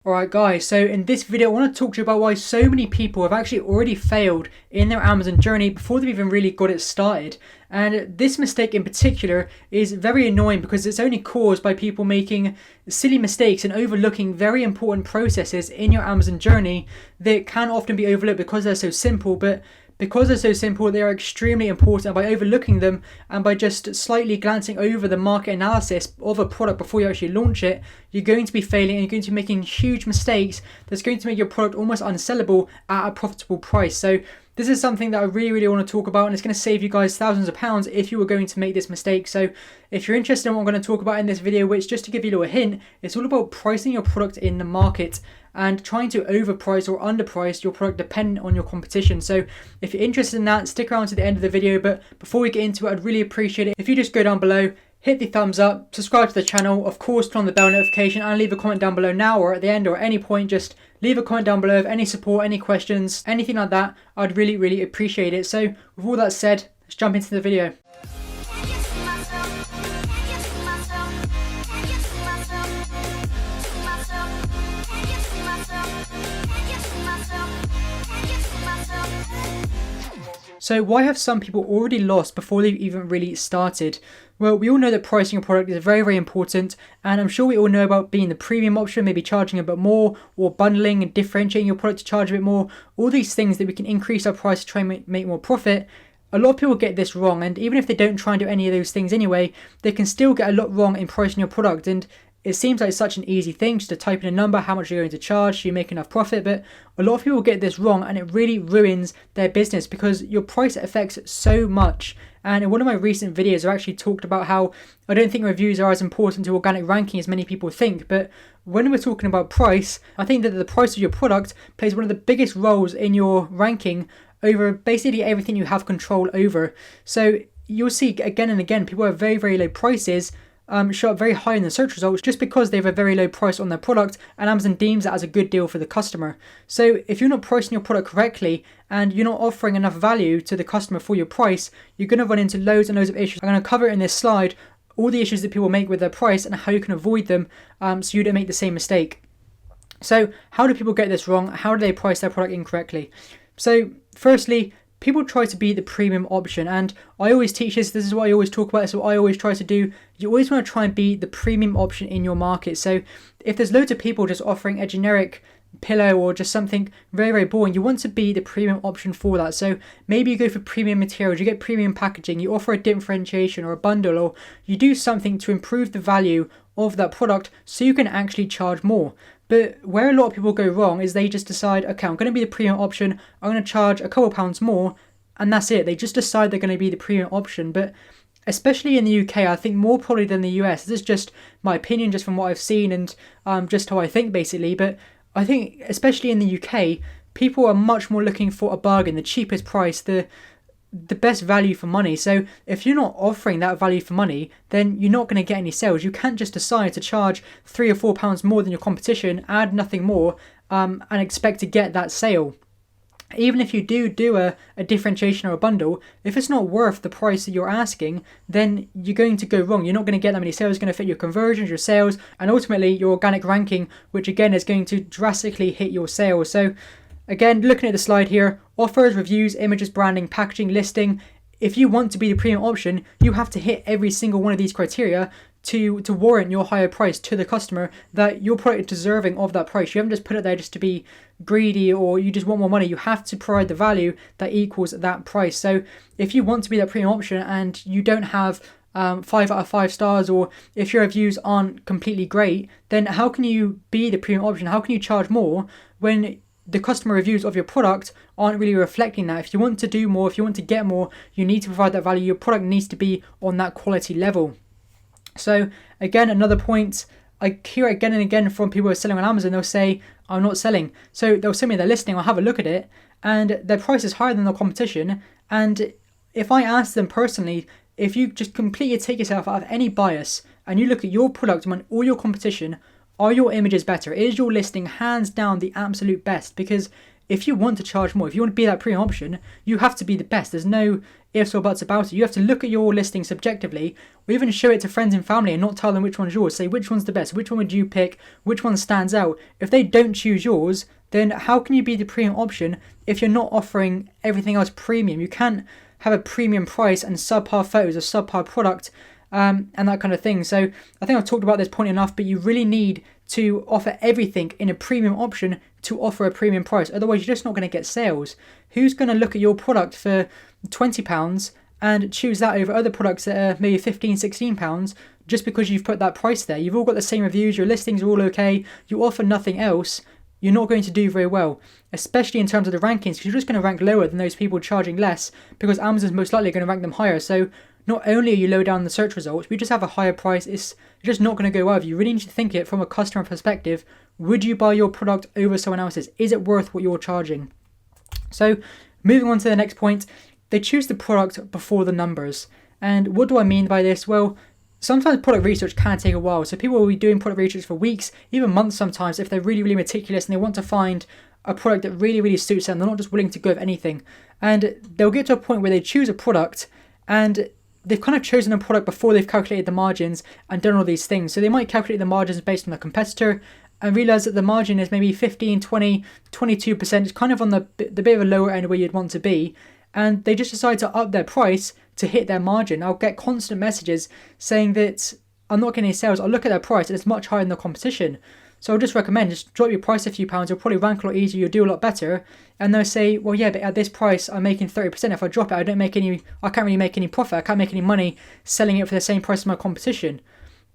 Alright guys, so in this video I want to talk to you about why so many people have actually already failed in their Amazon journey before they've even really got it started. And this mistake in particular is very annoying because it's only caused by people making silly mistakes and overlooking very important processes in your Amazon journey that can often be overlooked because they're so simple, but because they're so simple, they are extremely important, and by overlooking them and by just slightly glancing over the market analysis of a product before you actually launch it, you're going to be failing and you're going to be making huge mistakes that's going to make your product almost unsellable at a profitable price. So this is something that I really want to talk about, and it's going to save you guys thousands of pounds if you were going to make this mistake. So if you're interested in what I'm going to talk about in this video, which, just to give you a little hint, it's all about pricing your product in the market and trying to overprice or underprice your product dependent on your competition. So if you're interested in that, stick around to the end of the video. But before we get into it, I'd really appreciate it if you just go down below, hit the thumbs up, subscribe to the channel, of course turn on the bell notification, and leave a comment down below now or at the end or at any point. Just leave a comment down below of any support, any questions, anything like that. I'd really appreciate it. So with all that said, let's jump into the video. So why have some people already lost before they've even really started? Well, we all know that pricing your product is very important, and I'm sure we all know about being the premium option, maybe charging a bit more, or bundling and differentiating your product to charge a bit more. All these things that we can increase our price to try and make more profit. A lot of people get this wrong, and even if they don't try and do any of those things anyway, they can still get a lot wrong in pricing your product. And it seems like such an easy thing just to type in a number, how much you're going to charge, so you make enough profit, but a lot of people get this wrong and it really ruins their business because your price affects so much. And in one of my recent videos, I actually talked about how I don't think reviews are as important to organic ranking as many people think, but when we're talking about price, I think that the price of your product plays one of the biggest roles in your ranking over basically everything you have control over. So you'll see again and again, people have very low prices show up very high in the search results just because they have a very low price on their product, and Amazon deems that as a good deal for the customer. So if you're not pricing your product correctly and you're not offering enough value to the customer for your price, you're going to run into loads and loads of issues. I'm going to cover in this slide all the issues that people make with their price and how you can avoid them so you don't make the same mistake. So how do people get this wrong? How do they price their product incorrectly? So firstly, people try to be the premium option, and I always teach this is what I always talk about, so I always try to do. You always want to try and be the premium option in your market. So if there's loads of people just offering a generic pillow or just something very boring, you want to be the premium option for that. So maybe you go for premium materials, you get premium packaging, you offer a differentiation or a bundle, or you do something to improve the value of that product so you can actually charge more. But where a lot of people go wrong is they just decide, okay, I'm going to be the premium option, I'm going to charge a couple pounds more, and that's it. They just decide they're going to be the premium option. But especially in the UK, I think more probably than the US, this is just my opinion, just from what I've seen and just how I think basically, but I think especially in the UK, people are much more looking for a bargain, the cheapest price, the best value for money. So if you're not offering that value for money, then you're not going to get any sales. You can't just decide to charge £3 or £4 more than your competition, add nothing more, and expect to get that sale. Even if you do a differentiation or a bundle, if it's not worth the price that you're asking, then you're going to go wrong. You're not going to get that many sales. It's going to affect your conversions, your sales, and ultimately your organic ranking, which again is going to drastically hit your sales. So again, looking at the slide here, offers, reviews, images, branding, packaging, listing. If you want to be the premium option, you have to hit every single one of these criteria to warrant your higher price to the customer, that your product is deserving of that price. You haven't just put it there just to be greedy or you just want more money. You have to provide the value that equals that price. So if you want to be that premium option and you don't have 5 out of 5 stars, or if your reviews aren't completely great, then how can you be the premium option? How can you charge more when the customer reviews of your product aren't really reflecting that? If you want to do more, if you want to get more, you need to provide that value. Your product needs to be on that quality level. So again, another point, I hear it again and again from people who are selling on Amazon. They'll say, I'm not selling. So they'll send me their listing, I'll have a look at it, and their price is higher than their competition. And if I ask them personally, if you just completely take yourself out of any bias and you look at your product among all your competition, are your images better? Is your listing hands down the absolute best? Because if you want to charge more, if you want to be that premium option, you have to be the best. There's no ifs or buts about it. You have to look at your listing subjectively, or even show it to friends and family and not tell them which one's yours. Say which one's the best, which one would you pick, which one stands out. If they don't choose yours, then how can you be the premium option if you're not offering everything else premium? You can't have a premium price and subpar photos, a subpar product, and that kind of thing. So I think I've talked about this point enough, but you really need to offer everything in a premium option to offer a premium price. Otherwise, you're just not going to get sales. Who's going to look at your product for £20 and choose that over other products that are maybe £15, £16 just because you've put that price there? You've all got the same reviews, your listings are all okay, you offer nothing else. You're not going to do very well, especially in terms of the rankings, because you're just going to rank lower than those people charging less, because Amazon's most likely going to rank them higher. So not only are you low down in the search results, we just have a higher price. It's just not going to go well. You really need to think it from a customer perspective. Would you buy your product over someone else's? Is it worth what you're charging? So moving on to the next point, they choose the product before the numbers. And what do I mean by this? Well, sometimes product research can take a while. So people will be doing product research for weeks, even months sometimes, if they're really, really meticulous and they want to find a product that really, really suits them. They're not just willing to go with anything. And they'll get to a point where they choose a product and they've kind of chosen a product before they've calculated the margins and done all these things. So they might calculate the margins based on a competitor and realize that the margin is maybe 15, 20, 22%. It's kind of on the bit of a lower end where you'd want to be. And they just decide to up their price to hit their margin. I'll get constant messages saying that I'm not getting any sales. I'll look at their price and it's much higher than the competition. So I'll just recommend just drop your price a few pounds. You'll probably rank a lot easier. You'll do a lot better. And they'll say, well, yeah, but at this price, I'm making 30%. If I drop it, I can't really make any profit. I can't make any money selling it for the same price as my competition.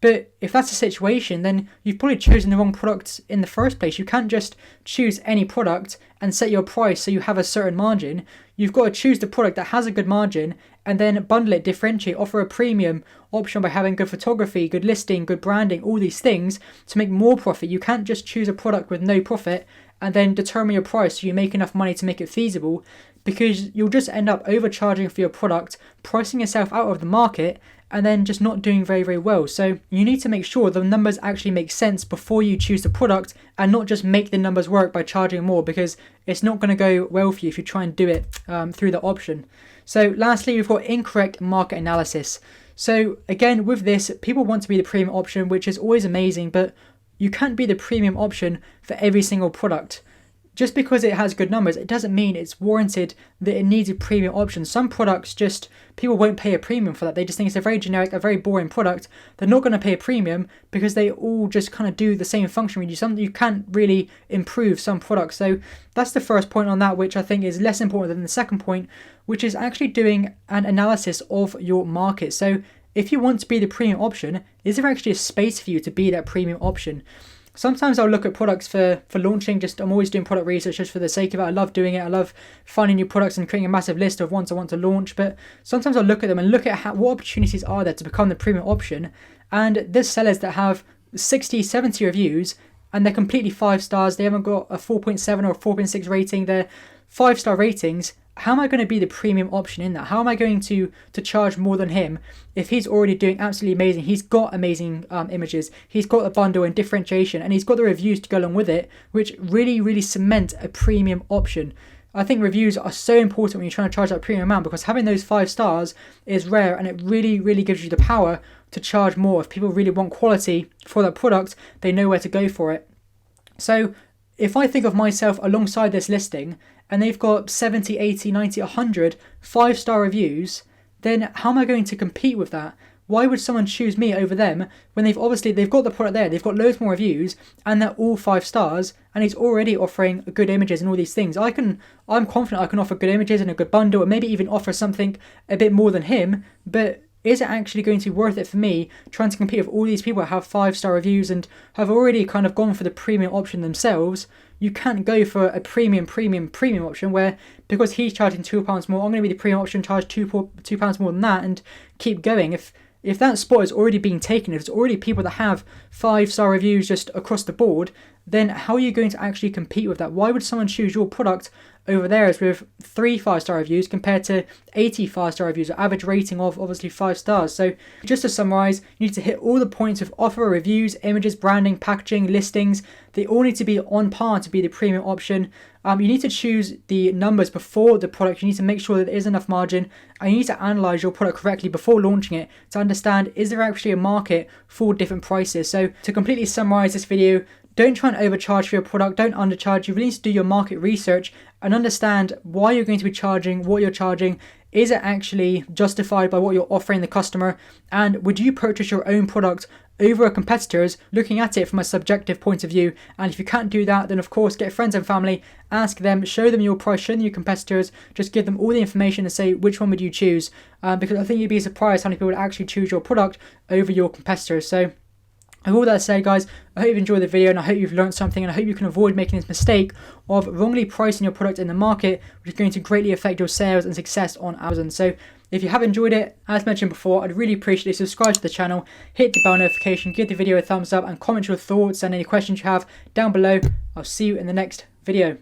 But if that's the situation, then you've probably chosen the wrong product in the first place. You can't just choose any product and set your price so you have a certain margin. You've got to choose the product that has a good margin and then bundle it, differentiate, offer a premium option by having good photography, good listing, good branding, all these things to make more profit. You can't just choose a product with no profit and then determine your price so you make enough money to make it feasible, because you'll just end up overcharging for your product, pricing yourself out of the market, and then just not doing very, very well. So you need to make sure the numbers actually make sense before you choose the product and not just make the numbers work by charging more, because it's not going to go well for you if you try and do it through the option. So lastly, we've got incorrect market analysis. So again, with this, people want to be the premium option, which is always amazing, but you can't be the premium option for every single product. Just because it has good numbers, it doesn't mean it's warranted that it needs a premium option. Some products just, people won't pay a premium for that. They just think it's a very generic, a very boring product. They're not going to pay a premium because they all just kind of do the same function with you. You can't really improve some products. So that's the first point on that, which I think is less important than the second point, which is actually doing an analysis of your market. So if you want to be the premium option, is there actually a space for you to be that premium option? Sometimes I'll look at products for launching. I'm always doing product research just for the sake of it. I love doing it. I love finding new products and creating a massive list of ones I want to launch. But sometimes I'll look at them and look at what opportunities are there to become the premium option. And there's sellers that have 60, 70 reviews and they're completely 5 stars. They haven't got a 4.7 or a 4.6 rating. They're 5-star ratings. How am I going to be the premium option in that? How am I going to charge more than him if he's already doing absolutely amazing? He's got amazing images, he's got a bundle and differentiation, and he's got the reviews to go along with it, which really, really cement a premium option. I think reviews are so important when you're trying to charge that premium amount, because having those 5 stars is rare, and it really, really gives you the power to charge more. If people really want quality for that product, they know where to go for it. So if I think of myself alongside this listing, and they've got 70, 80, 90, 100 5-star reviews, then how am I going to compete with that? Why would someone choose me over them when they've got the product there, they've got loads more reviews, and they're all 5 stars, and he's already offering good images and all these things. I'm confident I can offer good images and a good bundle, and maybe even offer something a bit more than him, but is it actually going to be worth it for me trying to compete with all these people that have 5-star reviews and have already kind of gone for the premium option themselves? You can't go for a premium option where, because he's charging £2 more, I'm going to be the premium option, charge £2 more than that, and keep going. If that spot is already being taken, if it's already people that have 5-star reviews just across the board, then how are you going to actually compete with that? Why would someone choose your product over theirs with 3 5-star reviews compared to 80 5-star reviews, or average rating of obviously 5 stars? So just to summarize, you need to hit all the points of offer, reviews, images, branding, packaging, listings. They all need to be on par to be the premium option. You need to choose the numbers before the product. You need to make sure that there is enough margin, and you need to analyze your product correctly before launching it to understand, is there actually a market for different prices? So to completely summarize this video, don't try and overcharge for your product, don't undercharge. You really need to do your market research and understand why you're going to be charging, what you're charging. Is it actually justified by what you're offering the customer? And would you purchase your own product over a competitor's, looking at it from a subjective point of view? And if you can't do that, then of course get friends and family, ask them, show them your price, show them your competitors, just give them all the information and say which one would you choose, because I think you'd be surprised how many people would actually choose your product over your competitors. So with all that said, guys, I hope you've enjoyed the video and I hope you've learned something, and I hope you can avoid making this mistake of wrongly pricing your product in the market, which is going to greatly affect your sales and success on Amazon. So if you have enjoyed it, as mentioned before, I'd really appreciate it. Subscribe to the channel, hit the bell notification, give the video a thumbs up, and comment your thoughts and any questions you have down below. I'll see you in the next video.